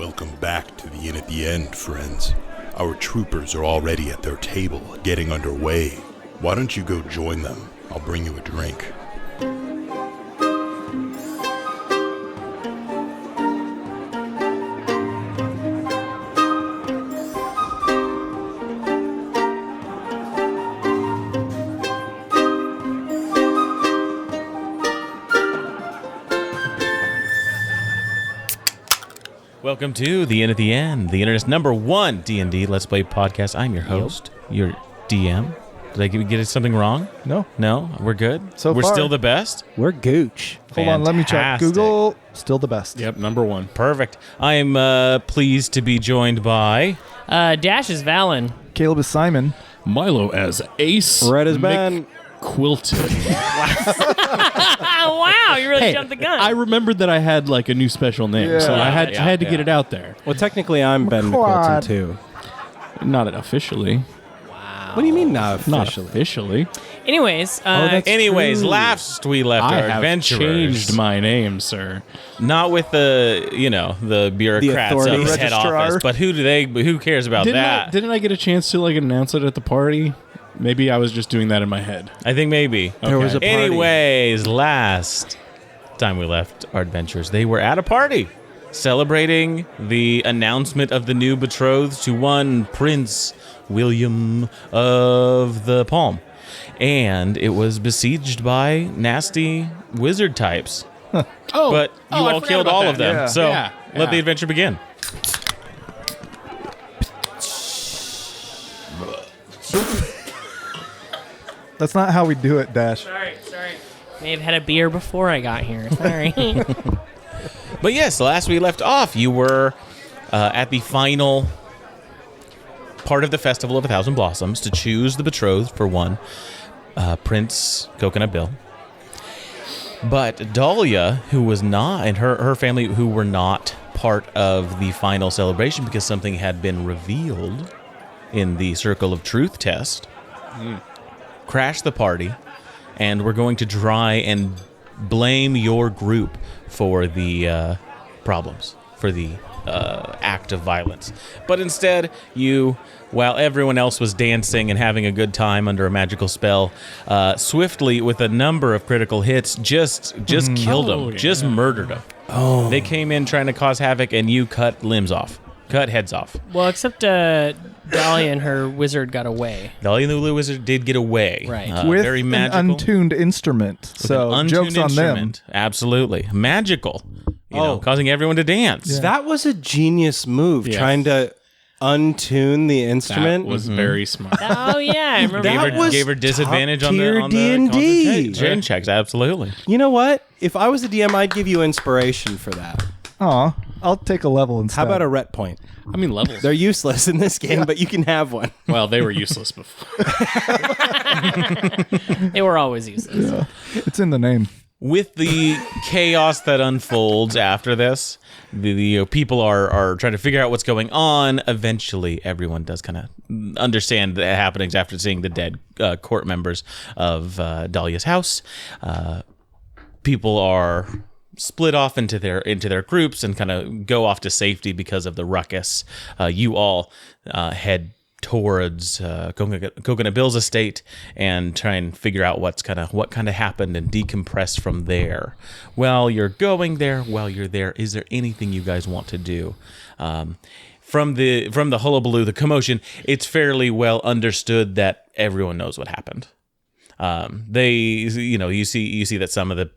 Welcome back to the Inn at the End, friends. Our troopers are already at their table, getting underway. Why don't you go join them? I'll bring you a drink. Welcome to the Inn at the End, the internet's #1 D&D Let's Play podcast. I'm your host, your DM. Did I get something wrong? No. No? We're good? We're far. still the best? We're gooch. Hold on, let me check. Fantastic. Google, still the best. Yep, #1. Perfect. I am pleased to be joined by... Dash is Valen. Caleb is Simon. Milo as Ace. Red as Ben. MacQuilton. Wow, you really jumped the gun. I remembered that I had like a new special name, so I had to get it out there. Well, technically, I'm Ben MacQuilton, too. Not officially. Wow. What do you mean not officially? Not officially. Anyways, Anyways, true. last we left I our have adventurers. changed my name, sir. Not with the bureaucrats of authorities. the head office, but who cares about that? Didn't I get a chance to like announce it at the party? Maybe I was just doing that in my head. I think maybe. There was a party. Anyways, last time we left our adventures, they were at a party celebrating the announcement of the new betrothed to one Prince William of the Palm. And it was besieged by nasty wizard types. But you all killed all of them. Yeah. So Yeah. let the adventure begin. That's not how we do it, Dash. sorry. May have had a beer before I got here. Sorry. But yes, last we left off, you were at the final part of the Festival of 1,000 Blossoms to choose the betrothed for one, Prince Coconut Bill. But Dahlia, who was not, and her family, who were not part of the final celebration because something had been revealed in the Circle of Truth test, crashed the party, and we're going to try and blame your group for the problems, for the act of violence. But instead, you, while everyone else was dancing and having a good time under a magical spell, swiftly, with a number of critical hits, just killed them, just murdered them. Oh. They came in trying to cause havoc, and you cut limbs off, cut heads off. Well, except Dahlia and her wizard got away. Dahlia and the Blue Wizard did get away. Right. With very magical. an untuned instrument. So, An joke's untuned on them. instrument. Absolutely. Magical. You know, causing everyone to dance. That was a genius move, Yeah. trying to untune the instrument. That was very smart. Oh, yeah. I remember That that. was Gave her disadvantage on top-tier the D&D. concentration checks. Absolutely. You know what? If I was a DM, I'd give you inspiration for that. Aw, I'll take a level instead. How about a ret point? I mean, levels. They're useless in this game, but you can have one. Well, they were useless before. They were always useless. Yeah. It's in the name. With the chaos that unfolds after this, the people are trying to figure out what's going on. Eventually, everyone does kind of understand the happenings after seeing the dead court members of Dahlia's house. People are split off into their groups and kind of go off to safety because of the ruckus. You all head towards Coconut Bill's estate and try and figure out what kind of happened and decompress from there. While you're going there, is there anything you guys want to do? From the hullabaloo, the commotion, it's fairly well understood that everyone knows what happened. You see that some of the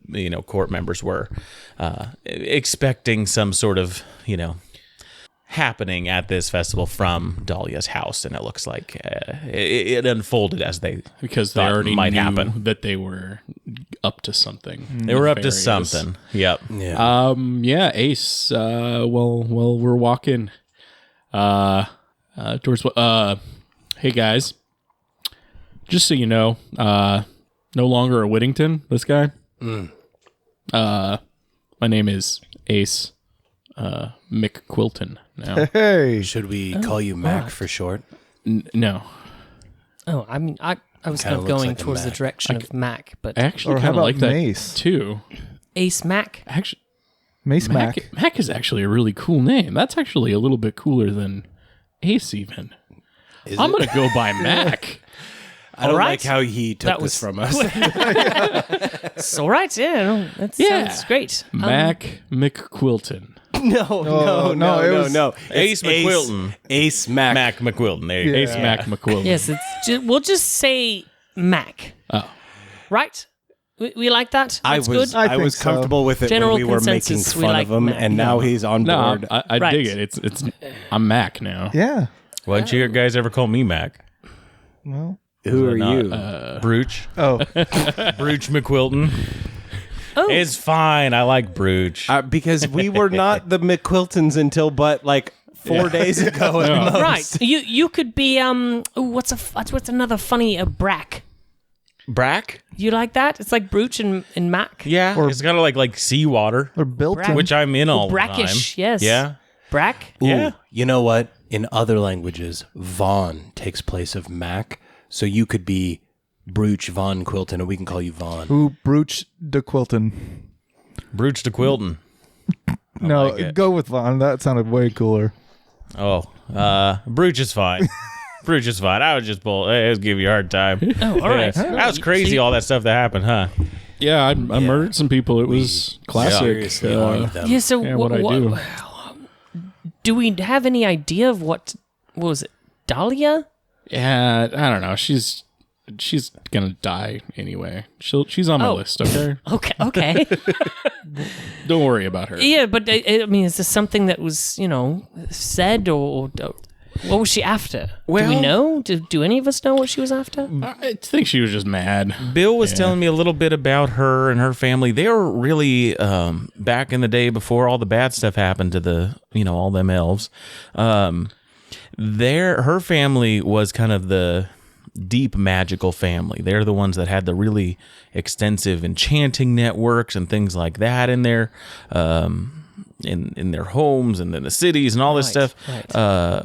court members were expecting some sort of happening at this festival from Dahlia's house, and it looks like it unfolded as they Because they thought already might knew happen. that they were up to something. They were up to Nefarious. something. Yep. Yeah. Ace. Well, we're walking towards. Hey guys, just so you know, no longer a Whittington. This guy. My name is Ace MacQuilton. Now, Hey. Should we call you Mac for short? no, Oh, I mean, I was kind Kinda of looks going like a towards the Mac. direction of Mac, but I actually Or how kind of about like that Mace? too. Ace Mac. Actually, Mace Mac. Mac is actually a really cool name. That's actually a little bit cooler than Ace even. I'm going to go by Mac. I don't All right. like how he took That this was- from us. It's all right. Yeah, no, that sounds great. Mac MacQuilton. No. Ace It's MacQuilton. Ace Mac. Mac MacQuilton. There you go. Ace Mac MacQuilton. Yes, we'll just say Mac. Oh. Right? We like that? I That's was good? I I think was so. comfortable with it General when we were making consensus, we fun like of him, Mac. and now he's on No, board. I Right. dig it. It's I'm Mac now. Yeah. Why don't you guys ever call me Mac? Well. Who are Not, you? Brooch. Oh. Brooch MacQuilton. Oh. It's fine. I like Brooch. Because we were not the McQuiltons until but like 4 days ago. at most. Right. You could be what's another funny Brack. Brack? You like that? It's like Brooch and Mac. Yeah. Or- it's kind of like seawater, Or built Brack. in. which I'm in all the time. Brackish, yes. Yeah. Brack? Ooh, Yeah. You know what? In other languages, Vaughn takes place of Mac. So you could be Brooch Von Quilton, and we can call you Vaughn. Who Brooch de Quilton. Brooch to Quilton. No, like it. go with Vaughn. That sounded way cooler. Oh, Brooch is fine. Brooch is fine. I was just I was giving you a hard time. Oh, all right. That was crazy, all that stuff that happened, huh? Yeah, I murdered some people. It was classic. Seriously, are them. Yeah, so Yeah, what I do. do we have any idea of what was it? Dahlia? Yeah, I don't know. She's gonna die anyway. She's on my Oh. list. Okay, Okay. don't worry about her. Yeah, but I mean, is this something that was, said or what was she after? Do we Well- know? Do any of us know what she was after? I think she was just mad. Bill was telling me a little bit about her and her family. They were really back in the day before all the bad stuff happened to the all them elves. Her family was kind of the deep magical family. They're the ones that had the really extensive enchanting networks and things like that in their in their homes and in the cities and all this stuff,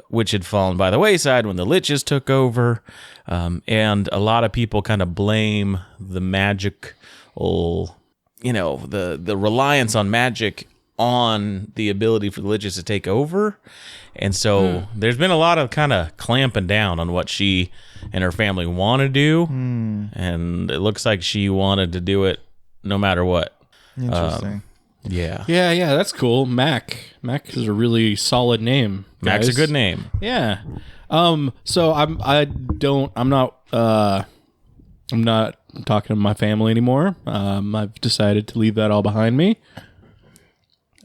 which had fallen by the wayside when the liches took over. And a lot of people kind of blame the magical, the reliance on magic on the ability for the liches to take over. And so there's been a lot of kind of clamping down on what she and her family want to do. And it looks like she wanted to do it no matter what. Interesting. Yeah. Yeah, that's cool. Mac is a really solid name. Mac's a guys. good name. Yeah. So I'm not talking to my family anymore. I've decided to leave that all behind me.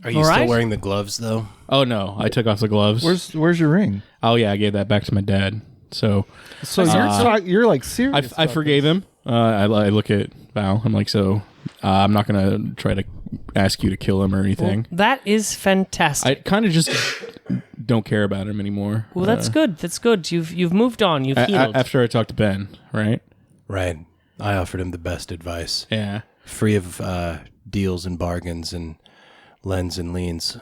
Are you All still right. wearing the gloves though? Oh no, I took off the gloves. Where's your ring? Oh yeah, I gave that back to my dad. So So you're like serious. I forgave him. I look at Val. I'm like, so I'm not gonna try to ask you to kill him or anything. That is fantastic. I kind of just don't care about him anymore. Well, that's good. That's good. You've moved on. You've healed. After I talked to Ben, right? Right. I offered him the best advice, Yeah. free of deals and bargains and lends and liens.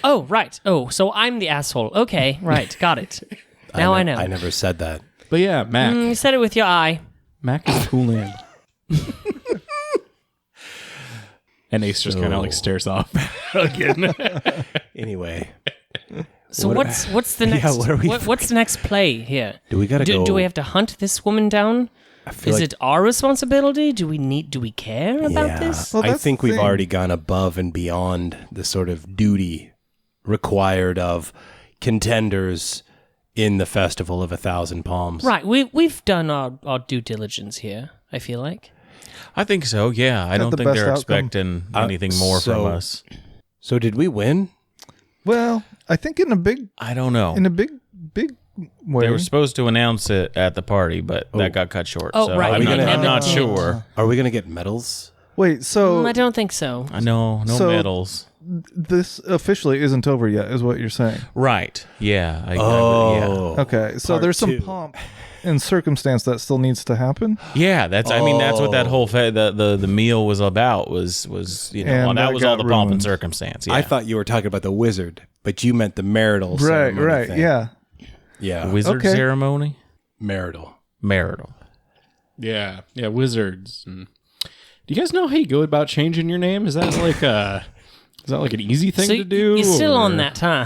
Oh, right. Oh, so I'm the asshole. Okay, right. Got it. Now I know. I never said that. But yeah, Mac. You said it with your eye. Mac is a cool name. And Ace just kind of like stares off again. Anyway, So What- what's the next? what are we what's the next play here? do we gotta go? Do we have to hunt this woman down? I feel Is like- it our responsibility? Do we care about Yeah. this? Well, I that's think the we've thing. already gone above and beyond the sort of duty required of contenders in the Festival of 1,000 Palms. Right. We've done our due diligence here. I feel like. I think so, yeah. I don't the think best they're outcome. expecting anything more so- from us. So did we win? Well, I think in a big I don't know. big way. They were supposed to announce it at the party, but that got cut short. Oh, so right. I'm, They not, never I'm not did. sure. Are we going to get medals? Wait, so I don't think so. I know, no So- medals. this officially isn't over yet, is what you're saying? Right. Yeah. Oh. Okay, so Part there's some two. pomp and circumstance that still needs to happen. Yeah, that's. I mean, that's what that whole the meal was about. Was And well, that that was all got the pomp and ruined. circumstance. Yeah. I thought you were talking about the wizard, but you meant the marital Right, ceremony right, thing. yeah. Yeah. wizard Okay. ceremony, Marital. marital. Yeah, wizards. And do you guys know how you go about changing your name? Is that like Is that like an easy thing So to do? you're still or- on that, huh?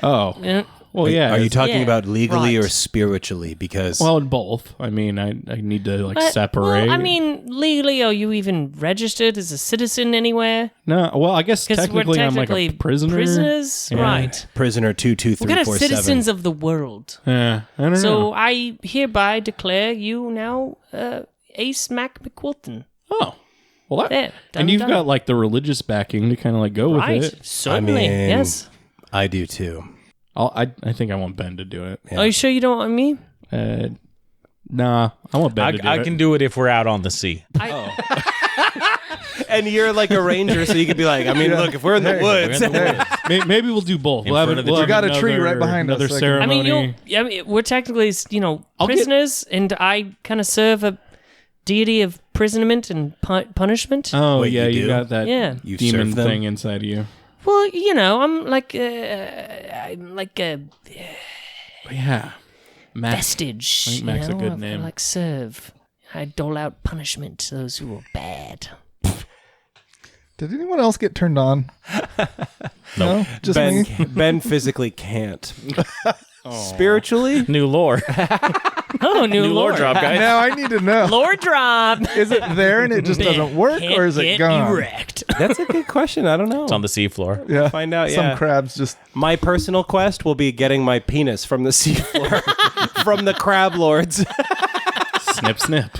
Oh. Yeah. Well, yeah. Are you it's- talking Yeah, about legally or right. spiritually? Because Well, both. I mean, I need to like separate. Well, I mean, legally, are you even registered as a citizen anywhere? No, well, I guess Because we're technically I'm technically like a prisoner. prisoners, Yeah. right? prisoner We're kind of 22347. citizens of the world. Yeah, I don't So know. I hereby declare you now Ace MacQuilton. Oh, well, that, There, done and you've done. got like the religious backing to kind of like go with Right, it. certainly, mean, yes. I do too. I think I want Ben to do it. Yeah. Are you sure you don't want me? Nah, I want Ben to do I it. can do it if we're out on the sea. And you're like a ranger, so you could be like, I mean, look, if we're in the woods. Maybe we'll do both. We'll have, front of the we'll tree. have We got a tree right behind us, another so I can- ceremony. I mean, we're technically, I'll get- prisoners, and I kind of serve a deity of imprisonment and punishment. Oh Wait, yeah, you you do? got that Yeah. You demon serve them? thing inside of you. Well, I'm like a But yeah, Max. vestige. I think Mac's a good I name. like serve. I dole out punishment to those who are bad. Did anyone else get turned on? No, just me. Ben physically can't. Spiritually? New lore. Oh, new New lore lore drop, guys. Now I need to know. Lore drop. Is it there and it just doesn't work, Can't or is it get gone? erect. That's a good question. I don't know. It's on the seafloor. Yeah, Find out, Some yeah. crabs just. My personal quest will be getting my penis from the seafloor, from the crab lords. Snip, snip.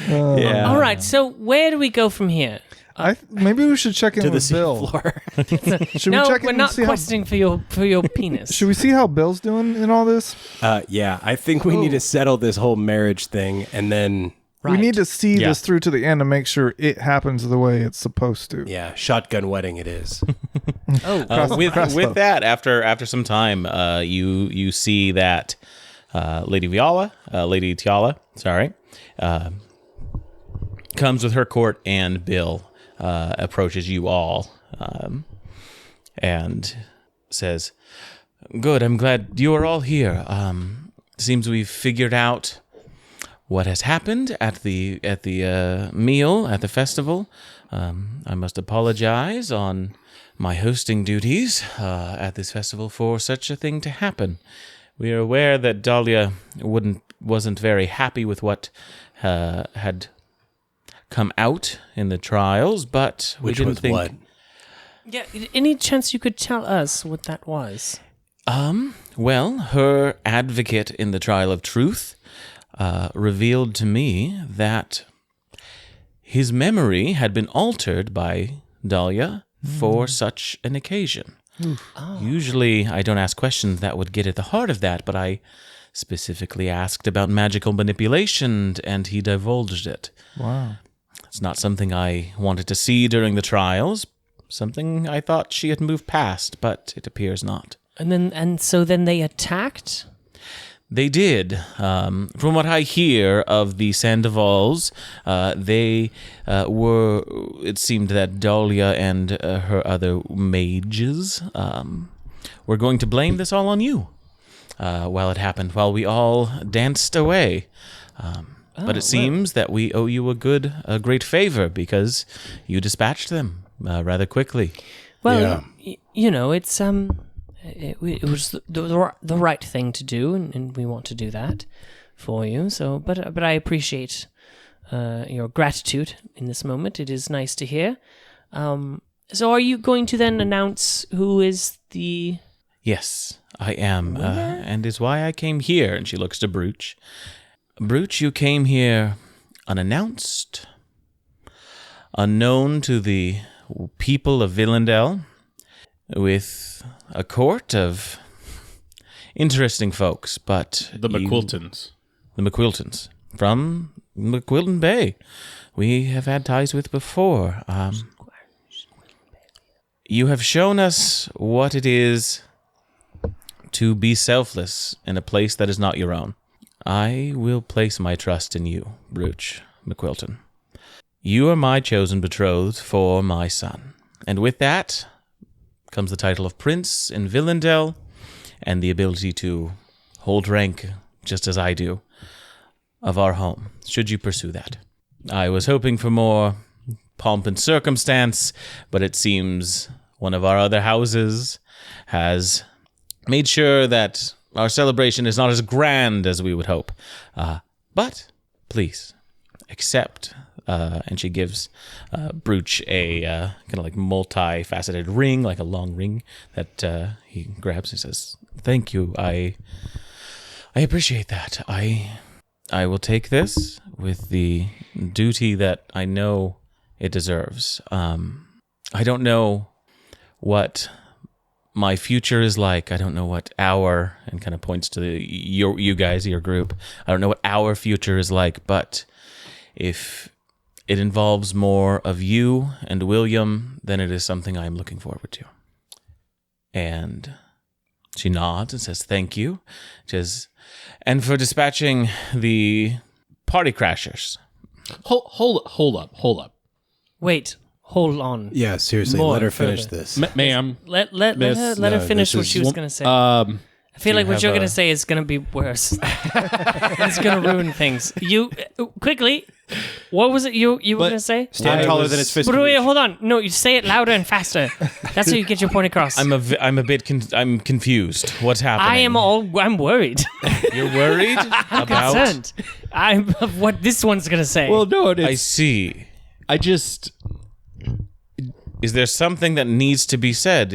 Yeah. All right, so where do we go from here? Maybe we should check in To the with Bill. seafloor. Should No, we check we're in not and see how? questing for your penis. Should we see how Bill's doing in all this? Yeah, I think we need to settle this whole marriage thing, and then We Right. need to see Yeah. this through to the end and make sure it happens the way it's supposed to. yeah, shotgun wedding it is. With that, after some time, you see that Lady Tiala, comes with her court, and Bill approaches you all and says, "Good, I'm glad you are all here. Seems we've figured out what has happened at the meal at the festival. I must apologize on my hosting duties at this festival for such a thing to happen. We are aware that Dahlia wasn't very happy with what had come out in the trials, but we Which didn't was think. what? Yeah, any chance you could tell us what that was? Well, her advocate in the trial of truth revealed to me that his memory had been altered by Dahlia for such an occasion. Usually, I don't ask questions that would get at the heart of that, but I specifically asked about magical manipulation, and he divulged it. Wow. It's not something I wanted to see during the trials, something I thought she had moved past, but it appears not. And so then they attacked? They did. From what I hear of the Sandovals, they were. It seemed that Dahlia and her other mages were going to blame this all on you while it happened, while we all danced away. But it seems that we owe you a great favor because you dispatched them rather quickly. Well, it's it was the right thing to do, and we want to do that for you. So, but I appreciate your gratitude in this moment. It is nice to hear. So, are you going to then announce who is the? Yes, I am, and is why I came here. And she looks to Brooch. Brooch, you came here unannounced, unknown to the people of Villendel, with a court of interesting folks, but The MacQuiltons. The MacQuiltons from MacQuilton Bay. We have had ties with before. You have shown us what it is to be selfless in a place that is not your own. I will place my trust in you, Brooch MacQuilton. You are my chosen betrothed for my son. And with that comes the title of Prince in Villendel and the ability to hold rank, just as I do, of our home, should you pursue that. I was hoping for more pomp and circumstance, but it seems one of our other houses has made sure that our celebration is not as grand as we would hope. But please accept. And she gives Brooch a kind of like multi-faceted ring, like a long ring that he grabs and says, "Thank you. I appreciate that. I will take this with the duty that I know it deserves. I don't know what my future is like. I don't know what our," and kind of points to you guys, your group. "I don't know what our future is like, but if it involves more of you and William, then it is something I'm looking forward to." And she nods and says, "Thank you." She says, "And for dispatching the party crashers." Hold up. Wait, hold on. Yeah, seriously, More let her finish further. this. Ma'am. Let Miss, her finish what she was going to say. I feel like what you're going to say is going to be worse. It's going to ruin things. You, quickly, what was it you were going to say? Stand taller than its fist. But wait, hold on. No, you say it louder and faster. That's how you get your point across. I'm a bit I'm confused. What's happening? I'm worried. You're worried about? Concerned. I'm of what this one's going to say. Well, no, I see. I just... Is there something that needs to be said?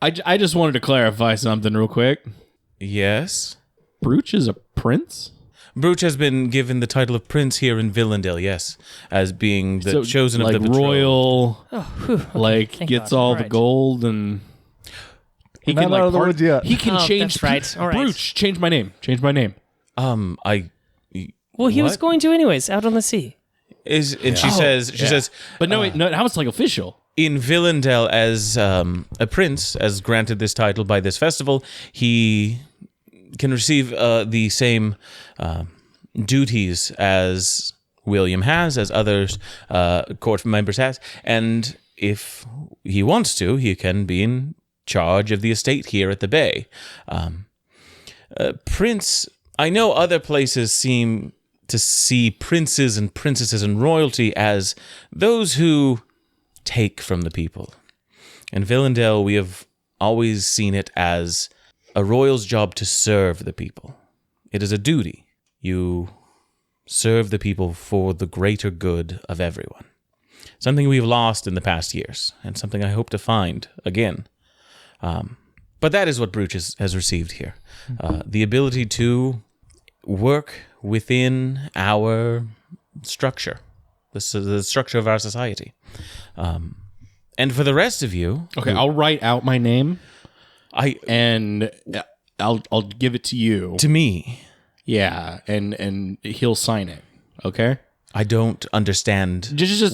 I just wanted to clarify something real quick. Yes? Brooch is a prince? Brooch has been given the title of prince here in Villendale, yes, as being the chosen like of the betrothed. royal, Okay, gets God. all All the right. gold and he Not out of the woods yet. He can Oh, change. that's right. All right. Brooch, change my name. Well, he was What? going to anyways, out on the sea. She says, But no, now it's like official. in Villendale, as a prince, as granted this title by this festival, he can receive the same duties as William has, as others court members has, and if he wants to, he can be in charge of the estate here at the Bay. Prince, I know other places seem to see princes and princesses and royalty as those who take from the people. In Villendale, we have always seen it as a royal's job to serve the people. It is a duty. You serve the people for the greater good of everyone. Something we've lost in the past years, and something I hope to find again. But that is what Brooch has received here. The ability to work within our structure, the structure of our society. And for the rest of you... Okay, I'll write out my name and I'll give it to you. To me. Yeah, and he'll sign it. Okay? I don't understand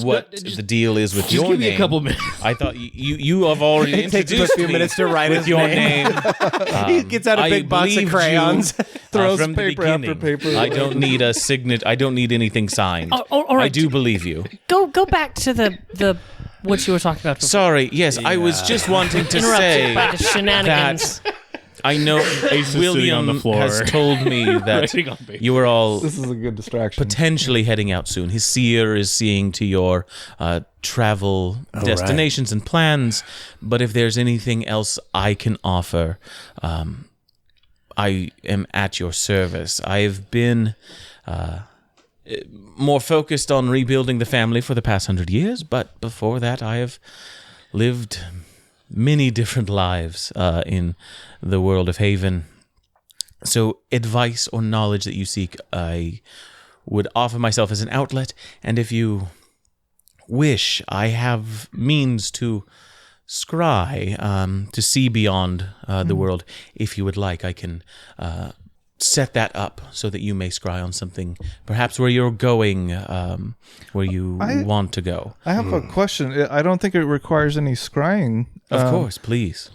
what the deal is with your name. Just give me a couple minutes. I thought you have already It takes introduced a few me minutes to write with his your name. He gets out a I big box of believed crayons. you, Throws from the paper after beginning. paper. I don't need a signet. I don't need anything signed. All right. I do believe you. Go back to the what you were talking about before. Sorry. Yes, I was just wanting to say By the shenanigans. that I know is sitting William on the floor. has told me that Writing on paper. you were all This is a good distraction. potentially heading out soon. His seer is seeing to your travel destinations and plans. But if there's anything else I can offer, I am at your service. I've been more focused on rebuilding the family for the past 100 years, but before that I have lived many different lives in the world of Haven. So advice or knowledge that you seek, I would offer myself as an outlet, and if you wish, I have means to scry, to see beyond the world. If you would like, I can set that up so that you may scry on something, perhaps where you're going, where you want to go. I have a question. I don't think it requires any scrying. Of course, please.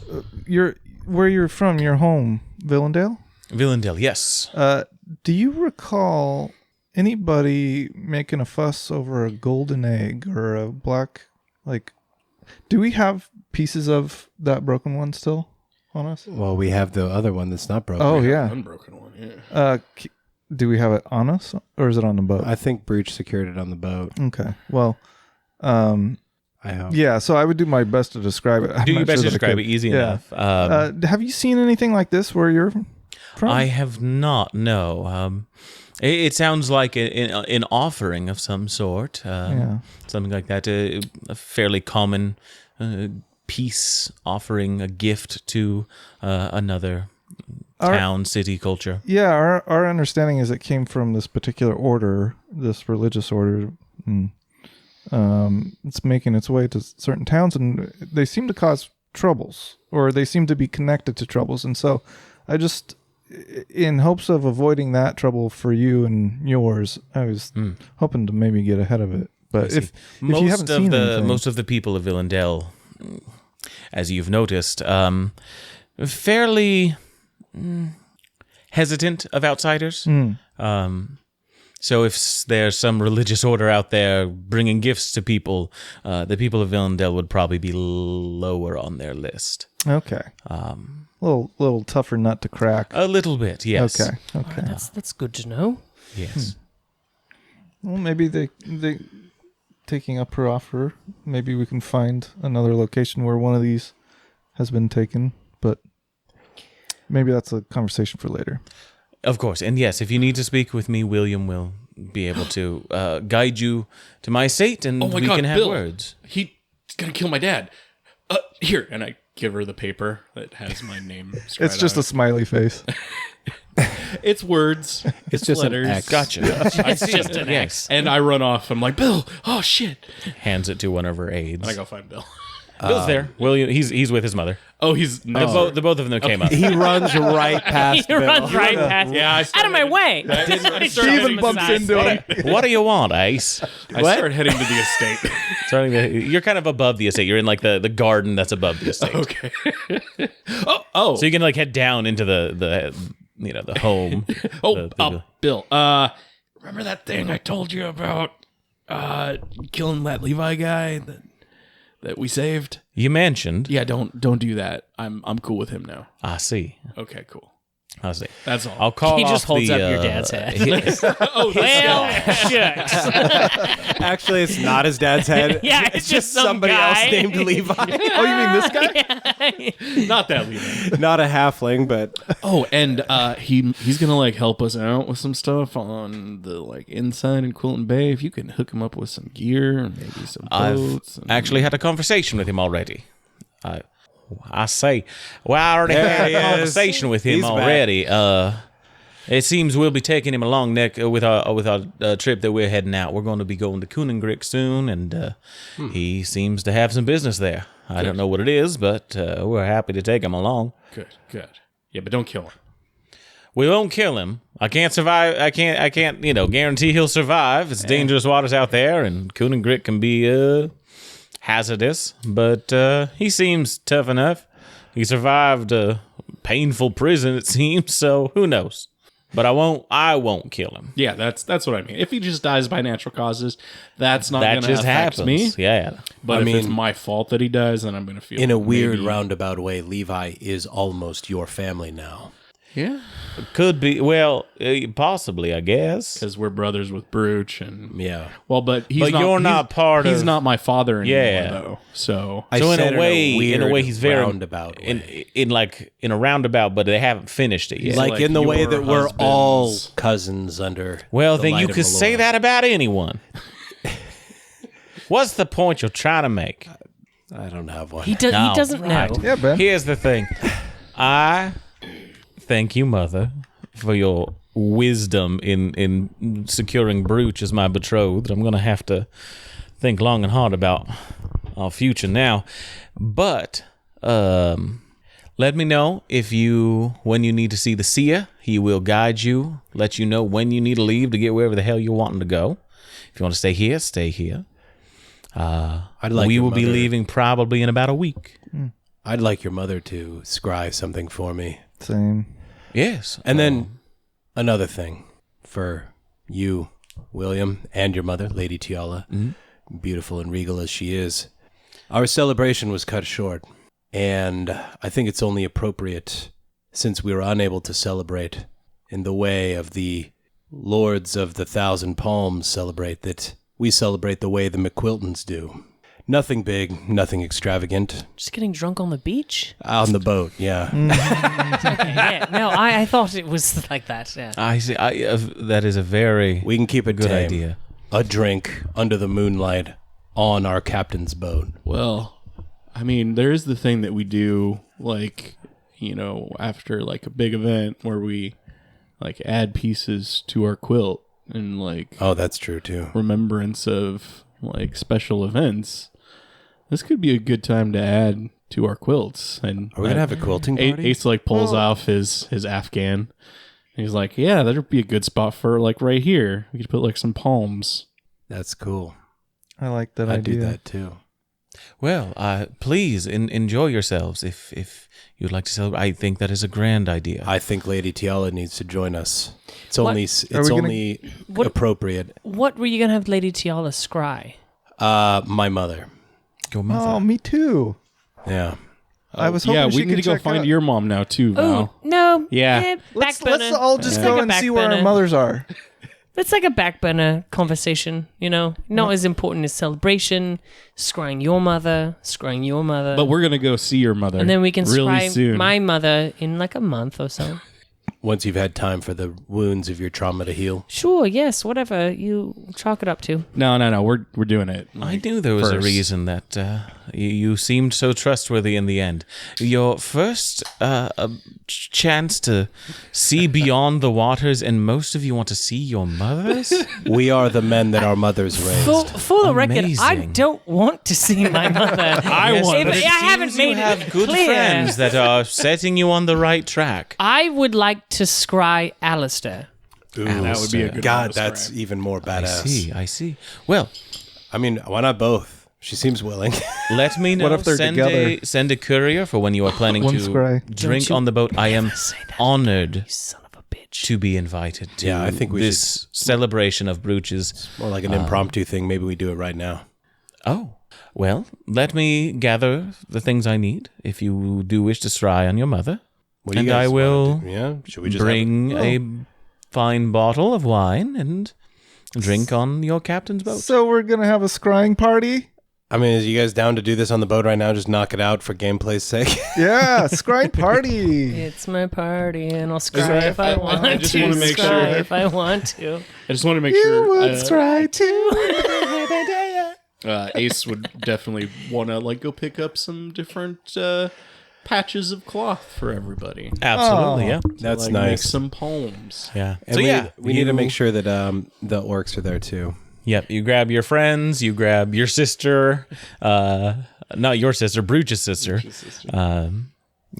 Where you're from, your home, Villendale? Villendale, yes. Do you recall anybody making a fuss over a golden egg or a black, do we have pieces of that broken one still on us? Well, we have the other one that's not broken. Oh, yeah. Unbroken one, yeah. Do we have it on us or is it on the boat? I think Brooch secured it on the boat. Okay. Well, I hope. Yeah, so I would do my best to describe it. I'm Do your not best sure to that I describe it could. easy Yeah. enough. Have you seen anything like this where you're from? I have not. No. It sounds like an offering of some sort. Something like that. A fairly common peace offering, a gift to another town, city, culture. Yeah, our understanding is it came from this particular order, this religious order. It's making its way to certain towns, and they seem to cause troubles, or they seem to be connected to troubles. And so I just, in hopes of avoiding that trouble for you and yours, I was hoping to maybe get ahead of it. But if you haven't seen anything, most of the people of Villendale, as you've noticed, fairly hesitant of outsiders. So if there's some religious order out there bringing gifts to people, the people of Villendale would probably be lower on their list. okay, little tougher nut to crack. A little bit, yes. Okay. That's good to know. Yes. Well, maybe they taking up her offer. Maybe we can find another location where one of these has been taken, but maybe that's a conversation for later. Of course. And yes, if you need to speak with me, William will be able to guide you to my estate, and we can have Bill, words. He's going to kill my dad. Here. And I give her the paper that has my name. It's just a smiley face. It's words. It's just letters. an X. Gotcha. It's just an X. And I run off. I'm like, Bill, oh shit. Hands it to one of her aides. And I go find Bill. Bill's there. William, he's with his mother. Oh, he's The both of them came up. He runs right past He Bill. runs right past. Yeah, Out of my way. She even bumps into him. What do you want, Ace? I start heading to the estate. You're kind of above the estate. You're in like the garden that's above the estate. Okay. oh. So you can like head down into the home. Bill. Remember that thing I told you about killing that Levi guy that we saved? You mentioned. Yeah, don't do that. I'm cool with him now. I see. Okay, cool. I see. That's all. I'll call. He just off holds the, up your dad's head. Oh, Well, shucks. Actually, it's not his dad's head. Yeah, it's just some somebody guy. else named Levi. Oh, you mean this guy? not that Levi. Not a halfling, but Oh, and he's gonna like help us out with some stuff on the like inside in Quilton Bay. If you can hook him up with some gear and maybe some I've boats. actually had a conversation with him already. I say, well, I already had a conversation with him He's back. already. It seems we'll be taking him along with our trip that we're heading out. We're going to be going to Kuningrick soon, and he seems to have some business there. I don't know what it is, but we're happy to take him along. Good. Yeah, but don't kill him. We won't kill him. I can't survive. I can't. Guarantee he'll survive. It's dangerous waters out there, and Kuningrick can be hazardous, but he seems tough enough. He survived a painful prison, it seems, so who knows. But I won't kill him. Yeah, that's what I mean. If he just dies by natural causes, that's not That going to just affect happens. me. Yeah. But I if it's mean, my fault that he dies, then I'm going to feel in a weird maybe- roundabout way, Levi is almost your family now. Yeah, Could be. Well, possibly, I guess. because we're brothers with Brooch, and Yeah. well, but he's But not. you're not part He's of- not my father anymore, Yeah. though. So I So said in a way, weird he's very roundabout way. in a roundabout, but they haven't finished it yet. like in the way your that we're all husband's- cousins under. Well, the then light you of could say Malora. that about anyone. What's the point you're trying to make? I don't have one. He No. doesn't know. Yeah, Ben. Here's the thing. I thank you, Mother, for your wisdom in securing Brooch as my betrothed. I'm going to have to think long and hard about our future now. But let me know when you need to see the seer. He will guide you, let you know when you need to leave to get wherever the hell you're wanting to go. If you want to stay here, stay here. I'd like We your will be mother- leaving probably in about a week. I'd like your mother to scry something for me. Same. Yes. And then another thing for you, William, and your mother, Lady Tiala, beautiful and regal as she is. Our celebration was cut short, and I think it's only appropriate, since we were unable to celebrate in the way of the Lords of the Thousand Palms celebrate, that we celebrate the way the MacQuiltons do. Nothing big, nothing extravagant. Just getting drunk on the beach? On the boat, yeah. Okay, yeah. No, I thought it was like that. Yeah. I see. That is a very We can keep it good tame. idea. A drink under the moonlight on our captain's boat. Well, I mean, there is the thing that we do, like, you know, after like a big event where we like add pieces to our quilt and like Oh, that's true too. remembrance of like special events. This could be a good time to add to our quilts. And Are we gonna have a quilting party? Ace like pulls off his Afghan. And he's like, yeah, that'd be a good spot for like right here. We could put like some palms. That's cool. I like that I idea. do that too. Well, please enjoy yourselves if you'd like to celebrate. I think that is a grand idea. I think Lady Tiala needs to join us. It's What? only What- appropriate. What were you going to have Lady Tiala scry? My mother. Your mother. Oh, me too. Yeah. I was hoping Yeah, she we need could to go check find out. your mom now too, Val. Oh, no. Yeah. Let's Back all just burner. go Like a and back see where our burner. mothers are. It's like a back burner conversation, you know? Not as important as celebration, scrying your mother. But we're gonna go see your mother. And then we can really scry soon. my mother in like a month or so. Once you've had time for the wounds of your trauma to heal. Sure, yes, whatever you chalk it up to. No, we're doing it. I knew there was a first. reason that you seemed so trustworthy in the end. Your first chance to see beyond the waters, and most of you want to see your mothers? We are the men that our mothers raised. For the record, I Amazing. don't want to see my mother. I want If But to. it I haven't seems made you have it good clear. friends that are setting you on the right track. I would like to scry Alistair. That would be a good God, one to that's describe. even more badass. I see. Well, I mean, why not both? She seems willing. let me know. What if they're together? Send a courier for when you are planning One to scry. drink Don't you on the boat. I am say that. honored Son of a bitch. to be invited to Yeah, I think we this celebration of Brooch's. More like an impromptu thing. Maybe we do it right now. Oh, well, let me gather the things I need if you do wish to scry on your mother. What do you And guys I will wanna do? Yeah, should we just bring have a fine bottle of wine and drink on your captain's boat. So we're gonna have a scrying party. I mean, is you guys down to do this on the boat right now? Just knock it out for gameplay's sake. Yeah, scrying party. It's my party, and I'll scry if I want I just to. wanna make scry sure- if I want to. I just want to make You sure would scry too. Ace would definitely want to like go pick up some different patches of cloth for everybody. Absolutely, Oh. yeah. That's Like, make nice. some poems. Yeah. And so we, yeah, we need to make sure that the orcs are there too. Yep, you grab your friends, you grab your sister, not your sister, Brooch's sister.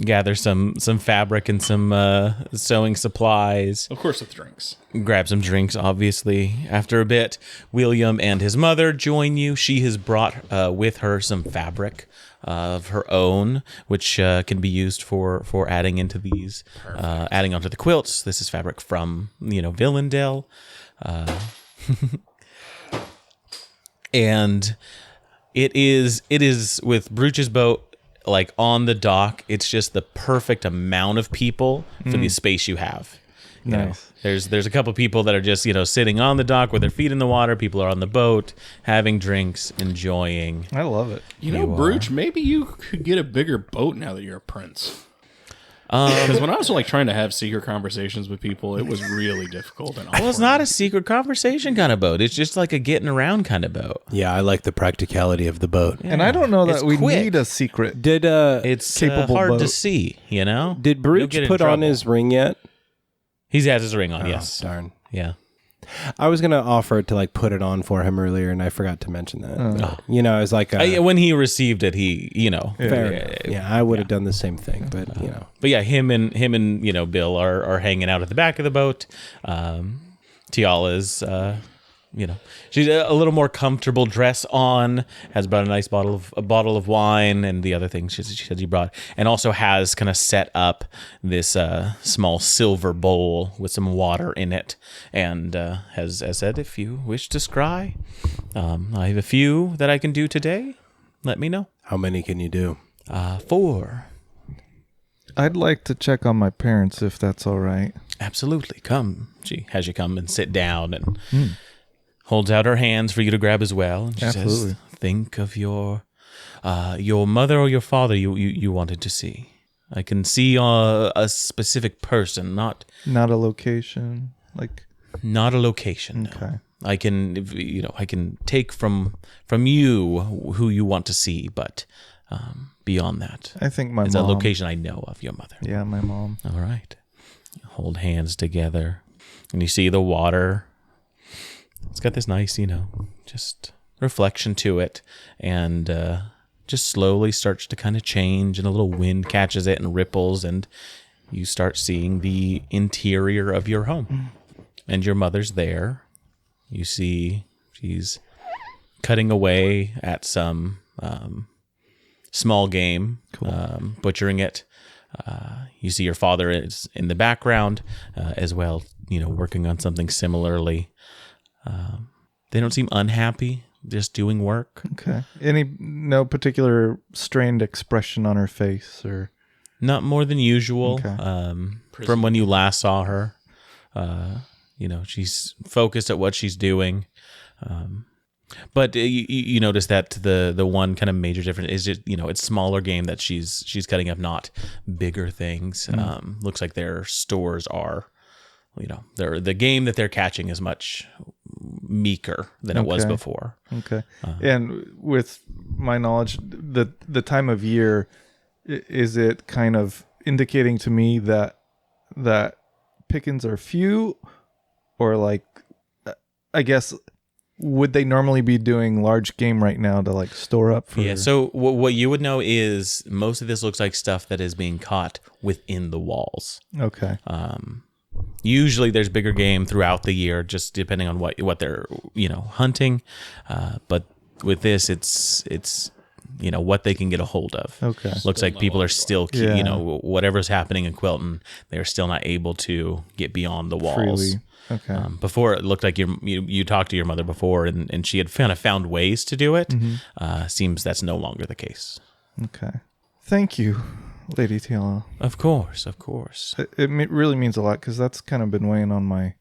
Gather some fabric and some sewing supplies. Of course, with drinks. Grab some drinks, obviously. After a bit, William and his mother join you. She has brought with her some fabric of her own, which can be used for adding into these, adding onto the quilts. This is fabric from, Villendale. And it is with Brooch's boat, like on the dock, it's just the perfect amount of people for the space you have. You know, Nice. there's a couple people that are just sitting on the dock with their feet in the water. People are on the boat having drinks, enjoying. I love it. You know, You are. Brooch, maybe you could get a bigger boat now that you're a prince. Because when I was like trying to have secret conversations with people, it was really difficult. And Well, it's not a secret conversation kind of boat. It's just like a getting around kind of boat. Yeah, I like the practicality of the boat. And I don't know that It's we quick. need a secret. Did It's Capable hard to boat. see, did You'll Brooch get in put on trouble. his ring yet? He has his ring on, yes. Darn. Yeah. I was gonna offer to like put it on for him earlier, and I forgot to mention that. But, it was like When he received it, he, fair enough. Yeah, I would have done the same thing, but But yeah, him and Bill are hanging out at the back of the boat. Tiala's she's a little more comfortable dress on, has brought a nice bottle of wine and the other things she said she brought, and also has kind of set up this small silver bowl with some water in it, and has said, if you wish to scry, I have a few that I can do today. Let me know. how many can you do? 4. I'd like to check on my parents if that's all right. Absolutely. Come. She has you come and sit down and holds out her hands for you to grab as well. And she Absolutely. says, think of your mother or your father you wanted to see. I can see a specific person, not Not a location. Like, a location. No. okay. I can take from you who you want to see, but beyond that, I think my it's mom. a location I know of your mother. Yeah, my mom. All right. You hold hands together, and you see the water. It's got this nice, just reflection to it, and just slowly starts to kind of change, and a little wind catches it and ripples, and you start seeing the interior of your home. And your mother's there. You see she's cutting away at some small game, butchering it. You see your father is in the background as well, working on something similarly. They don't seem unhappy, just doing work. Okay. No particular strained expression on her face or. Not more than usual. Okay. From when you last saw her. She's focused at what she's doing. But you notice that the one kind of major difference is just, it's smaller game that she's cutting up, not bigger things. Looks like their stores are, the game that they're catching is much meeker than it was Okay. before. Okay. And with my knowledge, the time of year, is it kind of indicating to me that pickings are few, or like, I guess, would they normally be doing large game right now to like store up for? Yeah. So what you would know is most of this looks like stuff that is being caught within the walls. Okay. Usually there's bigger game throughout the year, just depending on what they're hunting. But with this, it's what they can get a hold of. Okay. Looks like people are still Yeah. whatever's happening in Quilton, they're still not able to get beyond the walls. Freely. Okay. Before it looked like you talked to your mother before, and she had kind of found ways to do it. Seems that's no longer the case. Okay. Thank you, Lady Tiala. Of course. It really means a lot because that's kind of been weighing on my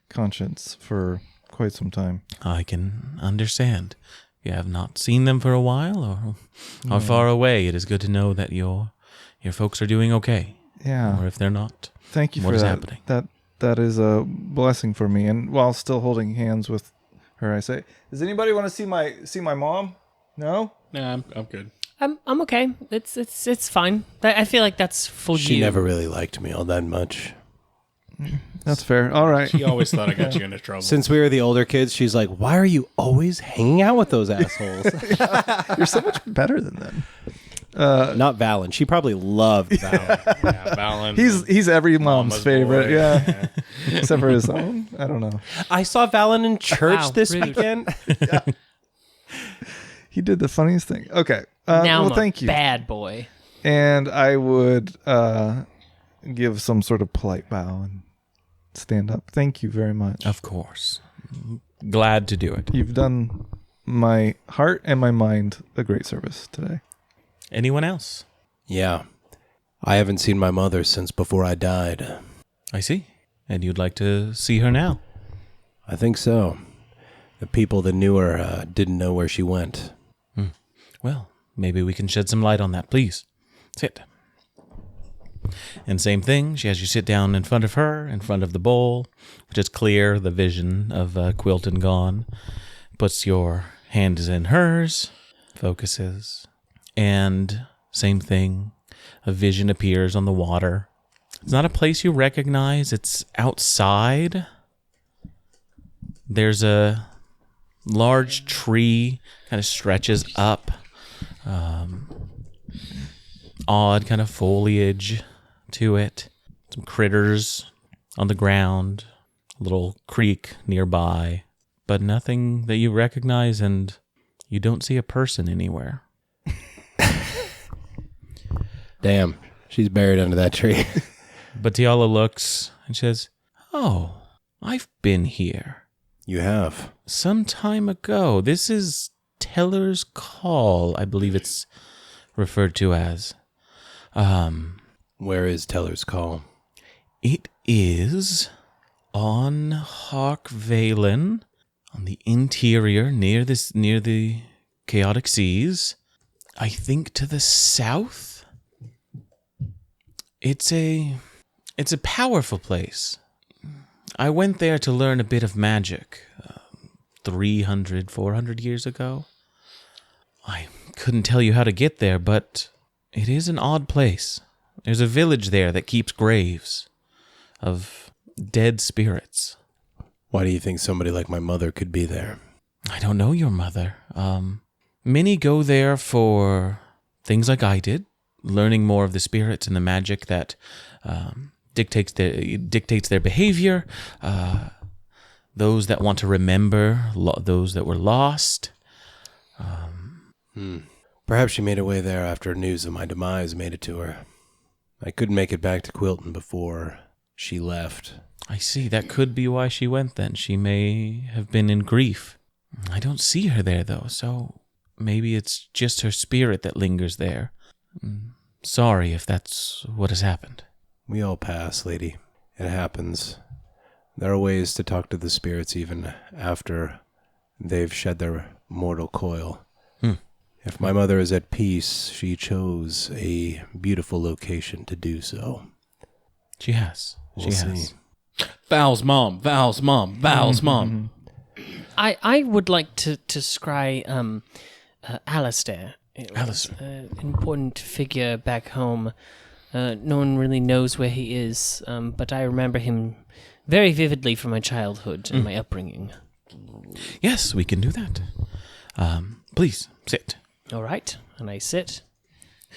conscience for quite some time. I can understand. You have not seen them for a while, or are far away. It is good to know that your folks are doing okay. Yeah. Or if they're not, Thank you what for is that. happening? That is a blessing for me. And while still holding hands with her, I say, "Does anybody want to see my mom?" No. Nah, I'm good. I'm okay. It's fine. I feel like that's for you. She never really liked me all that much. That's fair. All right. She always thought I got you into trouble. Since we were the older kids, she's like, why are you always hanging out with those assholes? You're so much better than them. Not Valen. She probably loved Valen. Yeah, Valen. He's every mom's Mama's favorite. boy. Yeah. Except for his own. I don't know. I saw Valen in church Wow, this rude. weekend. He did the funniest thing. Okay. Now well, I'm thank a you. bad boy. And I would give some sort of polite bow and stand up. Thank you very much. Of course. Glad to do it. You've done my heart and my mind a great service today. Anyone else? Yeah. I haven't seen my mother since before I died. I see. And you'd like to see her now? I think so. The people that knew her didn't know where she went. Well, maybe we can shed some light on that. Please, sit. And same thing, she has you sit down in front of her, in front of the bowl, which is clear, the vision of Quilton gone. Puts your hands in hers, focuses, and same thing, a vision appears on the water. It's not a place you recognize, it's outside. There's a large tree, kind of stretches up. Odd kind of foliage to it. Some critters on the ground. A little creek nearby. But nothing that you recognize, and you don't see a person anywhere. Damn, she's buried under that tree. But Tiala looks and says, "Oh, I've been here. You have. Some time ago. This is Teller's Call, I believe it's referred to as. Where is Teller's Call? It is on Hark Valen, on the interior, near the chaotic seas. I think to the south. It's a powerful place. I went there to learn a bit of magic 300, 400 years ago. I couldn't tell you how to get there, but it is an odd place. There's a village there that keeps graves of dead spirits. Why do you think somebody like my mother could be there? I don't know your mother. Many go there for things like I did, learning more of the spirits and the magic that dictates their behavior. Those that want to remember those that were lost. Perhaps she made her way there after news of my demise made it to her. I couldn't make it back to Quilton before she left. I see. That could be why she went then. She may have been in grief. I don't see her there, though, so maybe it's just her spirit that lingers there. Sorry if that's what has happened. We all pass, lady. It happens. There are ways to talk to the spirits even after they've shed their mortal coil. If my mother is at peace, she chose a beautiful location to do so. She has. We'll see. Val's mom. Val's mom. Val's mom. I would like to scry Alistair. Alistair. An important figure back home. No one really knows where he is, but I remember him very vividly from my childhood and my upbringing. Yes, we can do that. Please, sit. All right, and I sit.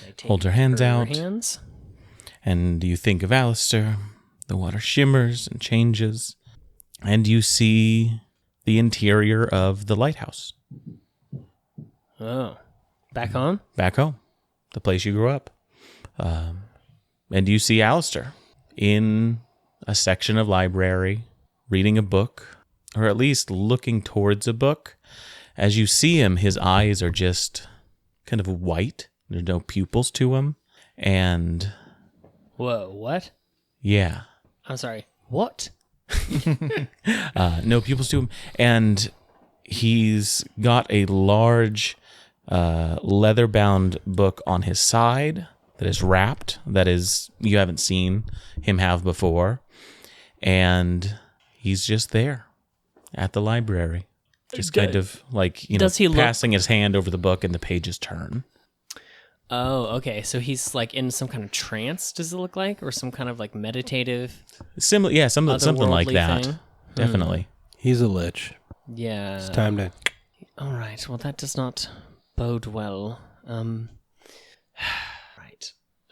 I take Hold her hands out. Hands. And you think of Alistair. The water shimmers and changes. And you see the interior of the lighthouse. Oh. Back home? Back home. The place you grew up. And you see Alistair in a section of library, reading a book, or at least looking towards a book. As you see him, his eyes are just kind of white. There's no pupils to him. And... Whoa, what? Yeah. I'm sorry. What? No pupils to him. And he's got a large leather-bound book on his side that is wrapped, that is you haven't seen him have before. And he's just there at the library. Just kind of like, Does he passing his hand over the book and the pages turn. Oh, okay. So he's like in some kind of trance, does it look like? Or some kind of like meditative? Similar, yeah, something like otherworldly that. thing? Definitely. He's a lich. Yeah. It's time to... All right. Well, that does not bode well. Right.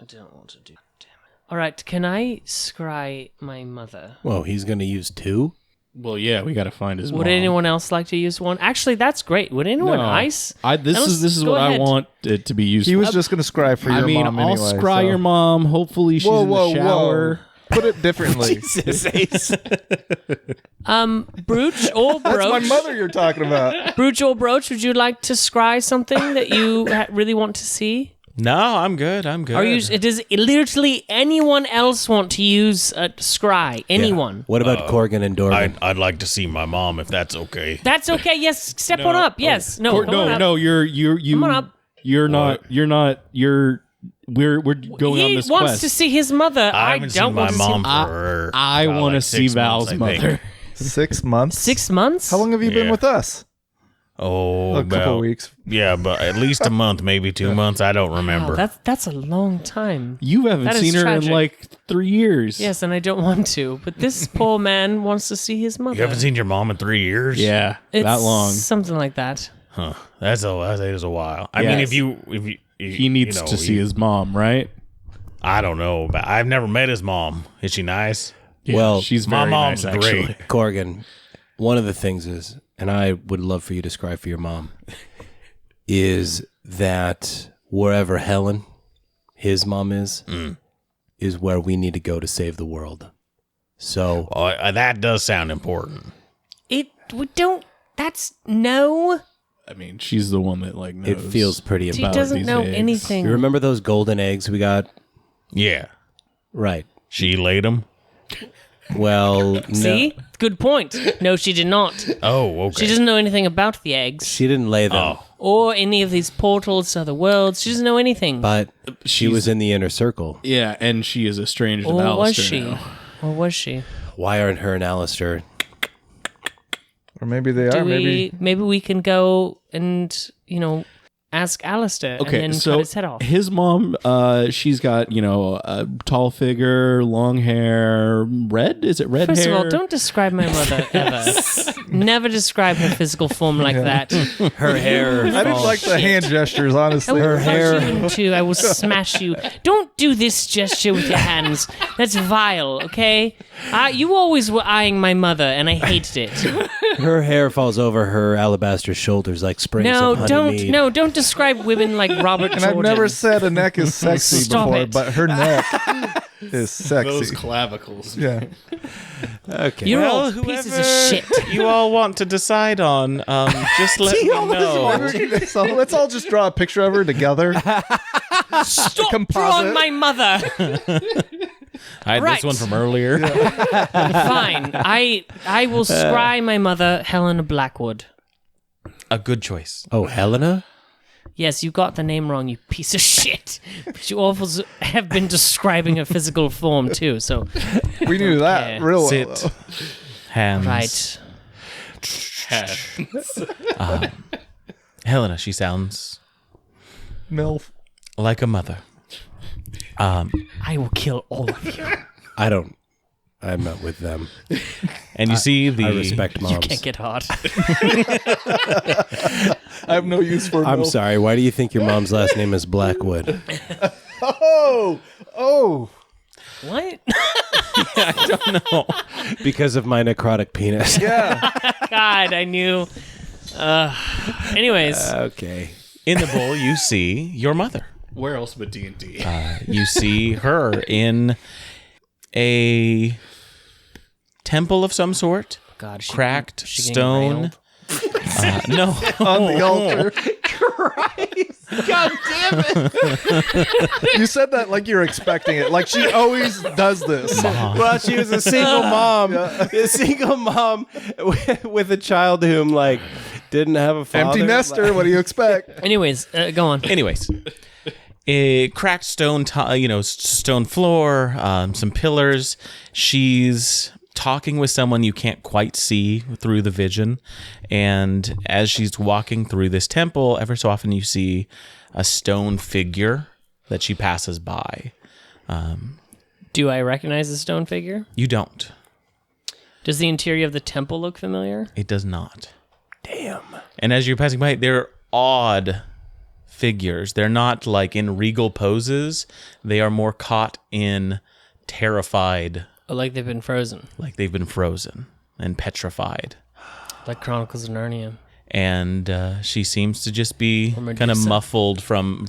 I don't want to do... Damn it. All right. Can I scry my mother? Whoa, he's going to use 2? Well, yeah, we got to find his mom. Would anyone else like to use one? Actually, that's great. Would anyone else? This is Go what ahead. I want it to be used He for. was just going to scry for your mom I'll anyway. scry your mom. Hopefully she's in the shower. Put it differently. Brooch or Brooch? That's my mother you're talking about. Brooch or Brooch, would you like to scry something that you really want to see? No, I'm good. Are you? Does literally anyone else want to use a scry? Anyone? What about Corgan and Dorgan? I'd like to see my mom if that's okay. That's okay. Yes, step on up. Yes, come on up. You. Come on up. We're going on He this wants quest. to see his mother. I haven't don't seen my want mom to see. for. I want to see 6 months, Val's I think. mother. 6 months? 6 months? How long have you been Yeah. with us? Oh, A couple about weeks. Yeah, but at least a month, maybe 2 months. I don't remember. Wow, that's a long time. You haven't That is seen her tragic. in like 3 years. Yes, and I don't want to. But this poor man wants to see his mother. You haven't seen your mom in 3 years? Yeah, It's that long. something like that. Huh. That is a while. I Yes. mean, if you He needs to see his mom, right? I don't know, but I've never met his mom. Is she nice? Yeah, Well, she's my very mom's nice, great. actually. Corgan, one of the things is, and I would love for you to scry for your mom, is that wherever Helen, his mom is where we need to go to save the world. So That does sound important. We don't. That's no. I mean, she's the one that like knows. it feels pretty She about doesn't these know eggs. anything. You remember those golden eggs we got? Yeah. Right. She laid them. Well, See? Good point. No, she did not. Oh, okay. She doesn't know anything about the eggs she didn't lay them, or any of these portals to other worlds. She doesn't know anything. but she was in the inner circle. Yeah, and she is estranged with Or was Alistair she? now. Or was she? Why aren't her and Alistair? Or maybe they are. Maybe we can go and, ask Alistair Okay, and then so cut his head off. his mom, she's got, a tall figure, long hair, red? Is it red First hair? of all, don't describe my mother ever. Never describe her physical form like that. Her hair. I didn't like the hand gestures, honestly. I will punch you in two. I will smash you. Don't do this gesture with your hands. That's vile, okay? You always were eyeing my mother, and I hated it. Her hair falls over her alabaster shoulders like sprays of honey mead. Don't describe women like Robert And Jordan. I've never said a neck is sexy Stop before, it. but her neck is sexy. Those clavicles. Yeah. Okay. You're Well, all whoever pieces of shit. you all want to decide on, just let me know. So let's all just draw a picture of her together. Stop composite. drawing my mother. I had Right. this one from earlier. Fine. I will scry my mother, Helena Blackwood. A good choice. Oh, Helena? Yes, you got the name wrong, you piece of shit. But you also have been describing her physical form too, so We knew that Okay. real well. Sit. Hands. right. Helena, she sounds MILF. like a mother. I will kill all of you. I'm not with them. And you see the I respect moms. You can't get hard. I have no use for I'm MILF. sorry. Why do you think your mom's last name is Blackwood? Oh. What? I don't know. Because of my necrotic penis. Yeah. God, I knew. Anyways, Okay. In the bowl, you see your mother. Where else but D&D? You see her in a temple of some sort, God, cracked she getting stone. railed? No, On the altar. God damn it! You said that like you're expecting it. Like she always does this. Well, she was a single mom. A single mom with a child whom, didn't have a father. Empty nester. What do you expect? Anyways, go on. Anyways, a cracked stone, stone floor, some pillars. She's talking with someone you can't quite see through the vision, and as she's walking through this temple, ever so often you see a stone figure that she passes by. Do I recognize the stone figure? You don't. Does the interior of the temple look familiar? It does not. Damn. And as you're passing by, they're odd figures. They're not like in regal poses. They are more caught in terrified, Or like they've been frozen, like they've been frozen and petrified. like Chronicles of Narnia. And she seems to just be Or Medusa. kind of muffled from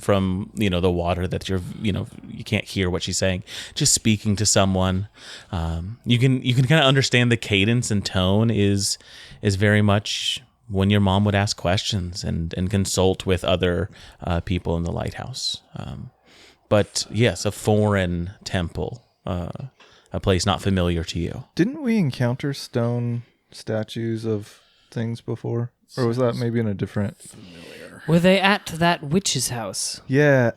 the water that you can't hear what she's saying. Just speaking to someone. You can kind of understand the cadence and tone is very much when your mom would ask questions and consult with other people in the lighthouse. But yes, a foreign temple, a place not familiar to you. Didn't we encounter stone statues of things before? Or was that maybe in a different... Were they at that witch's house? Yeah,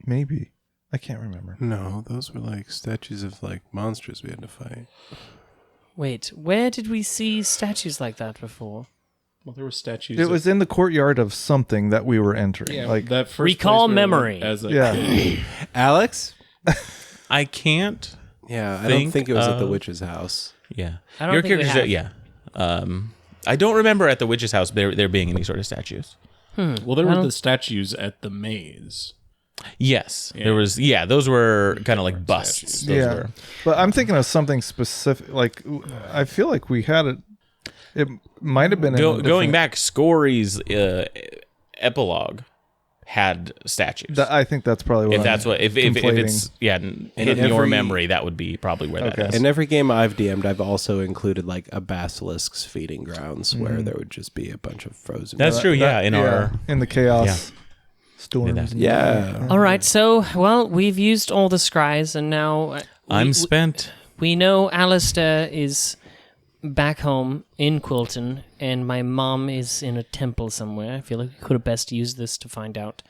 maybe. I can't remember. No, those were statues of monsters we had to fight. Wait, where did we see statues like that before? Well, there were statues. It was in the courtyard of something that we were entering. that first Recall place we memory. went as a Yeah. Alex? I can't. Yeah, I don't think it was at the of- witch's house. Yeah, I don't your think we characters. have. Yeah. I don't remember at the witch's house there being any sort of statues. well, there were the statues at the maze. Yes, Yeah. there was. Yeah, those were kind of like busts. Those Yeah. were. But I'm thinking of something specific. I feel like we had it. It might have been in a Going different- back, Scory's epilogue had statues. I think that's probably what if that's what if it's hidden in your every- memory, that would be probably where that Okay. is. In every game I've DM'd, I've also included a basilisk's feeding grounds where there would just be a bunch of frozen. That's true. Yeah, in our in the chaos Yeah. storms. that. and- Yeah. All right, so, we've used all the scries, and now... I'm spent. We know Alistair is back home in Quilton, and my mom is in a temple somewhere. I feel like we could have best used this to find out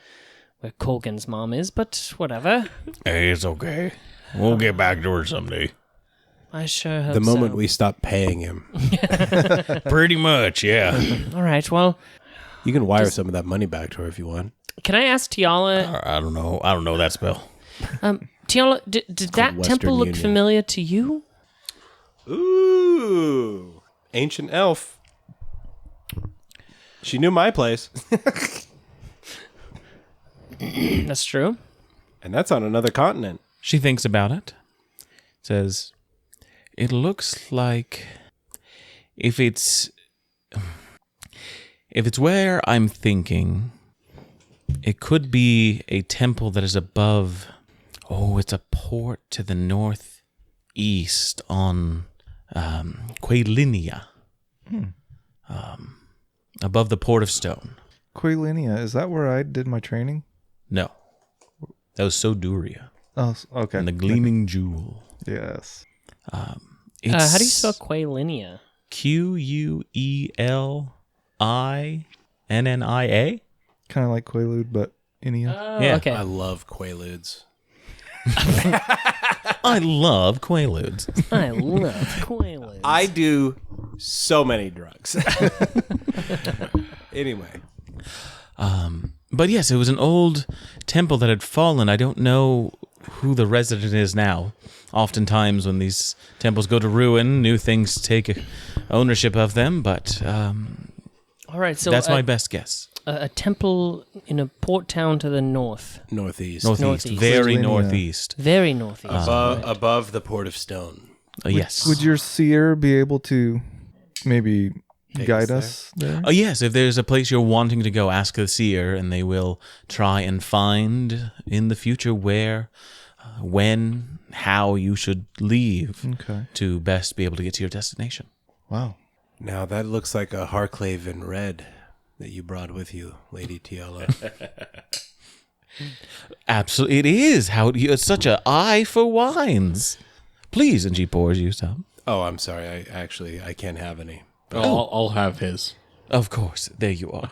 where Colgan's mom is, but whatever. Hey, it's okay. We'll get back to her someday. I sure hope The moment so. we stop paying him, Pretty much, yeah. All right, well, you can wire some of that money back to her if you want. can I ask Tiala? I don't know. I don't know that spell. Tiala, did that Western temple look Union. familiar to you? Ooh, ancient elf. She knew my place, That's true. and that's on another continent. She thinks about it. Says, it looks like if it's where I'm thinking, it could be a temple that is above. Oh, it's a port to the northeast on Quailinia. Above the Port of Stone. Quailinia, is that where I did my training? No. That was Soduria. Oh, okay. And the Gleaming Jewel. Yes. How do you spell Quailinia? Quilininnia? Kind of like Quaalude, but Inia. Oh, Yeah. okay. I love Quaaludes. I love Quaaludes. I love Quaaludes. I do so many drugs. Anyway, But yes, it was an old temple that had fallen. I don't know who the resident is now. Oftentimes when these temples go to ruin, new things take ownership of them, but All right, so that's my best guess. a temple in a port town to the north. northeast. Northeast. Northeast. Very Quailinia. northeast. Very northeast. Above the Port of Stone. Yes. Would your seer be able to maybe Take guide us us there? Oh, yes, if there's a place you're wanting to go, ask the seer, and they will try and find in the future where, when, how you should leave Okay. to best be able to get to your destination. Wow. Now that looks like a Harclave in red that you brought with you, Lady Tiala. Absolutely, it is. It's such an eye for wines. Please, and she pours you some. Oh, I'm sorry. I can't have any. I'll have his. Of course, there you are.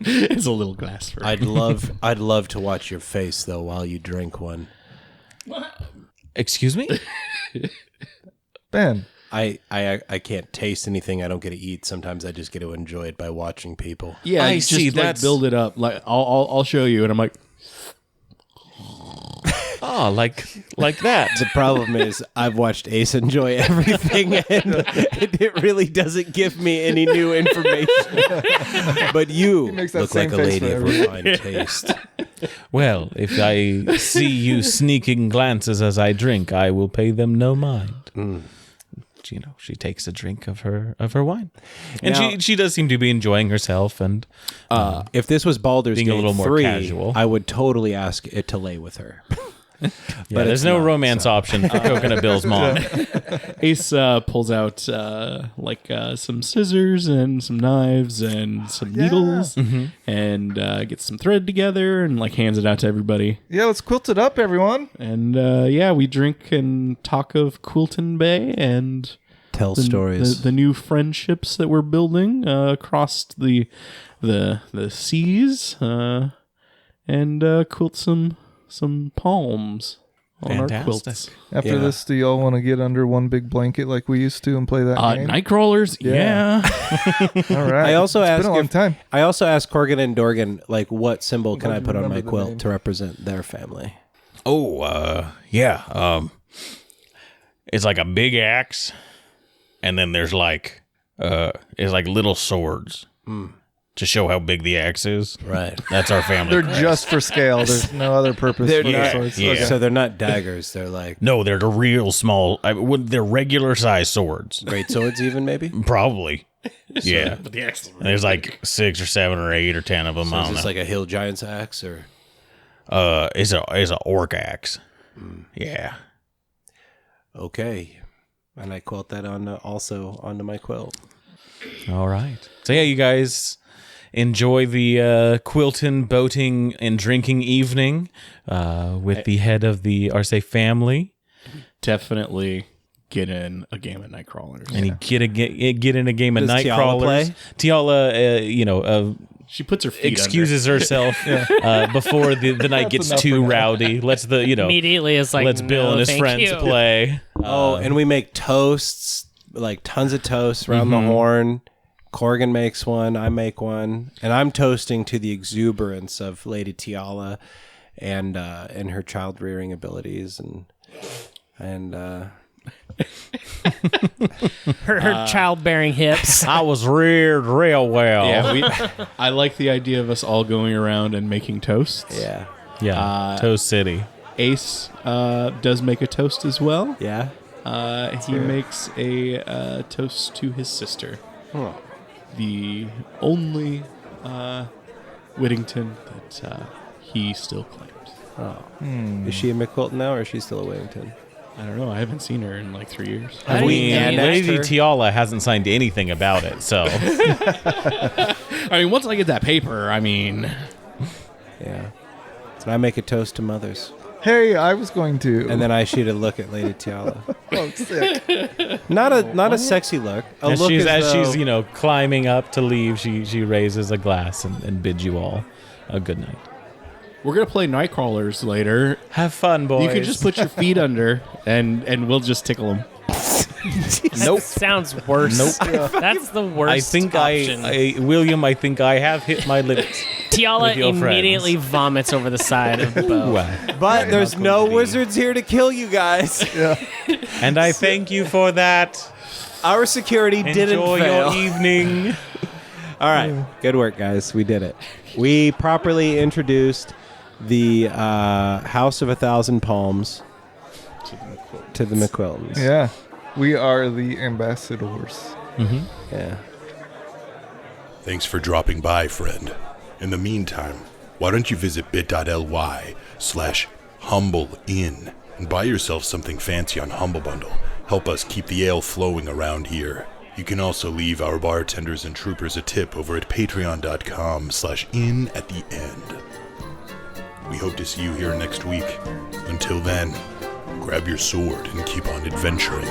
It's a little glass for I'd love to watch your face though while you drink one. Excuse me? Ben, I can't taste anything. I don't get to eat. Sometimes I just get to enjoy it by watching people. Yeah, I just, see, like, that's- build it up. Like I'll show you, and I'm like, Oh, like that. The problem is I've watched Ace enjoy everything, and it really doesn't give me any new information. But you makes that look like same a face lady for of refined taste. Well, if I see you sneaking glances as I drink, I will pay them no mind. You know, she takes a drink of her wine, and Now- she does seem to be enjoying herself. And If this was Baldur's Being a Gate little more 3, casual. I would totally ask it to lay with her. yeah, but there's it's no not, romance so. option for Coconut Bill's mom. Ace pulls out some scissors and some knives and some needles, and gets some thread together and like hands it out to everybody. yeah, let's quilt it up, everyone. And yeah, we drink and talk of Quilton Bay and Tell stories. the new friendships that we're building across the seas, and quilt some palms on our quilts. Fantastic. After Yeah. this, do y'all want to get under one big blanket like we used to and play that game? Night crawlers, Yeah. yeah. All right. I also It's asked been a long if- time. I also asked Corgan and Dorgan, like, what symbol can I Don't put on my remember the quilt name. to represent their family? Oh, yeah. It's like a big axe, and then there's like it's like little swords to show how big the axe is. Right. That's our family. They're crest. just for scale. There's no other purpose They're for the not- swords. yeah. Okay. So they're not daggers. They're like No, they're the real small. They're regular size swords. great swords, even maybe. Probably. Yeah. But the axe. There's like 6 or 7 or 8 or 10 of them. So I is don't this know. like a hill giant's axe or? It's a orc axe. Yeah. Okay, and I quilt that on also onto my quilt. All right. So yeah, you guys enjoy the Quilton boating and drinking evening with the head of the Arce family. definitely get in a game of Nightcrawlers. And you get in a game of Does Tiala play? Nightcrawlers. Tiala, She puts her feet excuses herself before the night gets too rowdy. Let's Immediately it's like, let's Bill and his thank friends you. play. And we make toasts, like tons of toasts around the horn. Corrigan makes one, I make one, and I'm toasting to the exuberance of Lady Tiala and her child rearing abilities and her childbearing hips. I was reared real well. Yeah, I like the idea of us all going around and making toasts. yeah, Toast City. Ace does make a toast as well. yeah. He makes a toast to his sister. The only Whittington that he still claims. Is she a MacQuilton now, or is she still a Whittington? I don't know. I haven't seen her in like 3 years. How do you- Lady Tiala hasn't signed anything about it, so I mean, once I get that paper, I mean, Yeah. So I make a toast to mothers, Hey, I was going to. and then I shoot a look at Lady Tiala. Oh, sick. Not a sexy look. A as look she's as though, she's climbing up to leave, she raises a glass and bids you all a good night. we're gonna play Nightcrawlers later. Have fun, boys. You can just put your feet under, and we'll just tickle them. Nope. Sounds worse. Nope. That's the worst. I think option. William, I think I have hit my limits. Tiala with your immediately vomits over the side of the boat. But there's no wizards here to kill you guys. And I thank you for that. Our security didn't Enjoy fail. your evening. All right, good work, guys. We did it. We properly introduced the House of 1,000 Palms to the MacQuiltons. Yeah. We are the ambassadors. Yeah. Thanks for dropping by, friend. In the meantime, why don't you visit bit.ly/humbleinn and buy yourself something fancy on Humble Bundle. Help us keep the ale flowing around here. You can also leave our bartenders and troopers a tip over at patreon.com/in at the end. We hope to see you here next week. Until then, grab your sword and keep on adventuring.